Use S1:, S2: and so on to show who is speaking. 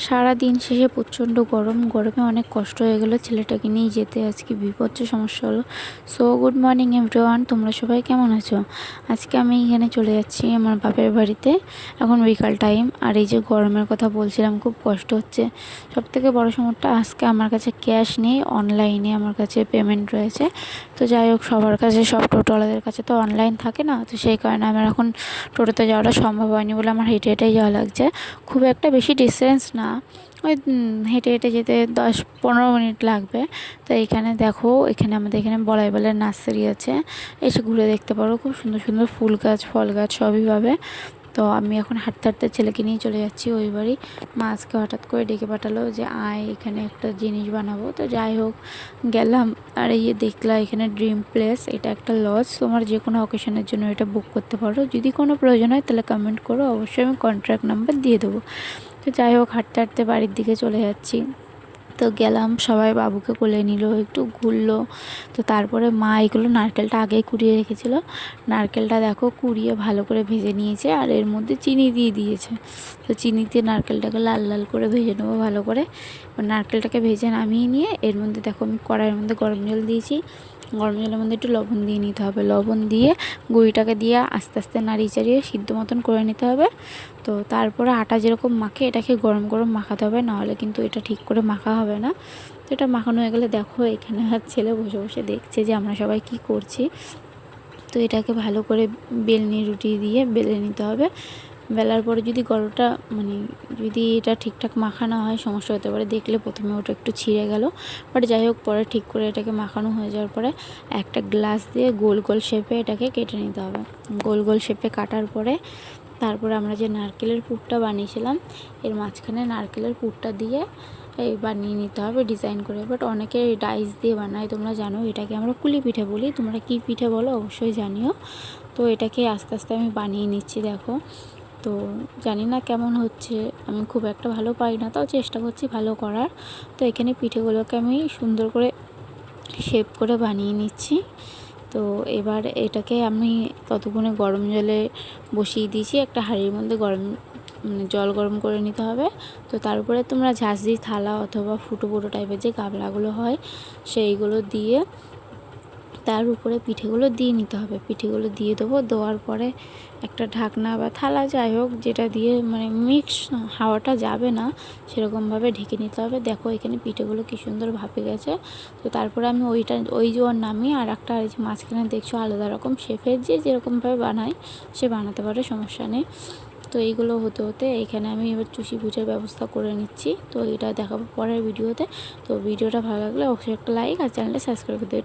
S1: সারা দিন শেষে প্রচণ্ড গরমে অনেক কষ্ট হয়ে গেল ছেলেটাকে নিয়ে যেতে। আজকে বিপজ্জ সমস্যা হলো। সো গুড মর্নিং এভরিওয়ান, তোমরা সবাই কেমন আছো? আজকে আমি এখানে চলে যাচ্ছি আমার বাপের বাড়িতে। এখন বিকাল টাইম, আর এই যে গরমের কথা বলছিলাম, খুব কষ্ট হচ্ছে। সবথেকে বড় সমস্যা, আজকে আমার কাছে ক্যাশ নেই, অনলাইনে আমার কাছে পেমেন্ট রয়েছে। তো যাই হোক, সবার কাছে, সব টোটোওয়ালাদের কাছে তো অনলাইন থাকে না, তো সেই কারণে আমার এখন টোটোতে যাওয়াটা সম্ভব হয়নি বলে আমার হেঁটে হেঁটেই যাওয়া লাগছে। খুব একটা বেশি ডিস্টেন্স না, ওই হেঁটে হেঁটে যেতে 10-15 মিনিট লাগবে। তো এইখানে দেখো, আমাদের এখানে বলাইবালের নার্সারি আছে, এসে ঘুরে দেখতে পারো। খুব সুন্দর সুন্দর ফুল গাছ, ফল গাছ সবই পাবে। তো আমি এখন হাঁটতে হাঁটতে ছেলেকে নিয়ে চলে যাচ্ছি ওই বাড়ি। মা আজকে হঠাৎ করে ডেকে পাঠালো যে আয়, এখানে একটা জিনিস বানাবো। তো যাই হোক, গেলাম। আর এই যে দেখলাম, এখানে ড্রিম প্লেস, এটা একটা লজ। তোমার যে কোনো অকেশনের জন্য এটা বুক করতে পারো। যদি কোনো প্রয়োজন হয় তাহলে কমেন্ট করো, অবশ্যই আমি কন্ট্যাক্ট নাম্বার দিয়ে দেবো। তো যাই হোক, হাঁটতে হাঁটতে বাড়ির দিকে চলে যাচ্ছি। তো গেলাম, সবাই বাবুকে কোলে নিল, একটু ঘুরলো। তো তারপরে মা এগুলো নারকেলটা আগেই কুড়িয়ে রেখেছিল। নারকেলটা দেখো কুড়িয়ে ভালো করে ভেজে নিয়েছে, আর এর মধ্যে চিনি দিয়ে দিয়েছে। তো চিনি দিয়ে নারকেলটাকে লাল লাল করে ভেজে নেবো ভালো করে। নারকেলটাকে ভেজে নামিয়ে নিয়ে এর মধ্যে দেখো আমি কড়াইয়ের মধ্যে গরম জল দিয়েছি। গরম জলের মধ্যে একটু লবণ দিয়ে নিতে হবে। লবণ দিয়ে গুঁড়িটাকে দিয়ে আস্তে আস্তে নাড়িয়ে চাড়িয়ে সিদ্ধ মতন করে নিতে হবে। তো তারপরে আটা যেরকম মাখে, এটাকে গরম গরম মাখাতে হবে, নাহলে কিন্তু এটা ঠিক করে মাখা হবে না। তো এটা মাখানো হয়ে গেলে দেখো, এখানে আর ছেলে বসে বসে দেখছে যে আমরা সবাই কি করছি। তো এটাকে ভালো করে বেলনি রুটি দিয়ে বেলে নিতে হবে। বেলার পরে যদি গরমটা যদি এটা ঠিকঠাক মাখানো হয়, সমস্যা হতে পারে। দেখলে প্রথমে ওটা একটু ছিঁড়ে গেল, বাট যাই হোক, পরে ঠিক করে এটাকে মাখানো হয়ে যাওয়ার পরে একটা গ্লাস দিয়ে গোল গোল শেপে এটাকে কেটে নিতে হবে। গোল গোল শেপে কাটার পরে তারপরে আমরা যে নারকেলের পুরটা বানিয়েছিলাম, এর মাঝখানে নারকেলের পুরটা দিয়ে এই বানিয়ে নিতে হবে ডিজাইন করে। বাট অনেকে ডাইস দিয়ে বানায়, তোমরা জানো এটাকে আমরা কুলি পিঠে বলি। তোমরা কি পিঠে বলো অবশ্যই জানিও। তো এটাকে আস্তে আস্তে আমি বানিয়ে নিচ্ছি, দেখো। তো জানি না কেমন হচ্ছে, আমি খুব একটা ভালো পারি না, তাও চেষ্টা করছি ভালো করার। তো এখানে পিঠেগুলোকে আমি সুন্দর করে শেপ করে বানিয়ে নিচ্ছি। তো এবার এটাকে আমি ততক্ষণে গরম জলে বসিয়ে দিয়েছি, একটা হাঁড়ির মধ্যে জল গরম করে নিতে হবে। তো তার উপরে তোমরা ঝাঁঝরি থালা অথবা ফুটো ফুটো টাইপের যে গামলাগুলো হয়, সেইগুলো দিয়ে তার উপরে পিঠেগুলো দিয়ে নিতে হবে। পিঠেগুলো দিয়ে দেবো, দেওয়ার পরে একটা ঢাকনা বা থালা, যাই হোক, যেটা দিয়ে মিক্স হাওয়াটা যাবে না সেরকমভাবে ঢেকে নিতে হবে। দেখো এখানে পিঠেগুলো কী সুন্দর ভাপে গেছে। তো তারপরে আমি ওই জোয়ার নামিয়ে আর একটা, এই যে মাঝখানে দেখছো আলাদা রকম শেফের, যে যেরকমভাবে বানায় সে বানাতে পারে, সমস্যা নেই। তো এইগুলো হতে হতে এখানে আমি এবার চুষি ভুজার ব্যবস্থা করে নিচ্ছি। তো এটা দেখাবো পরের ভিডিওতে। তো ভিডিওটা ভালো লাগলে অবশ্যই একটা লাইক আর চ্যানেলটা সাবস্ক্রাইব করে দিও।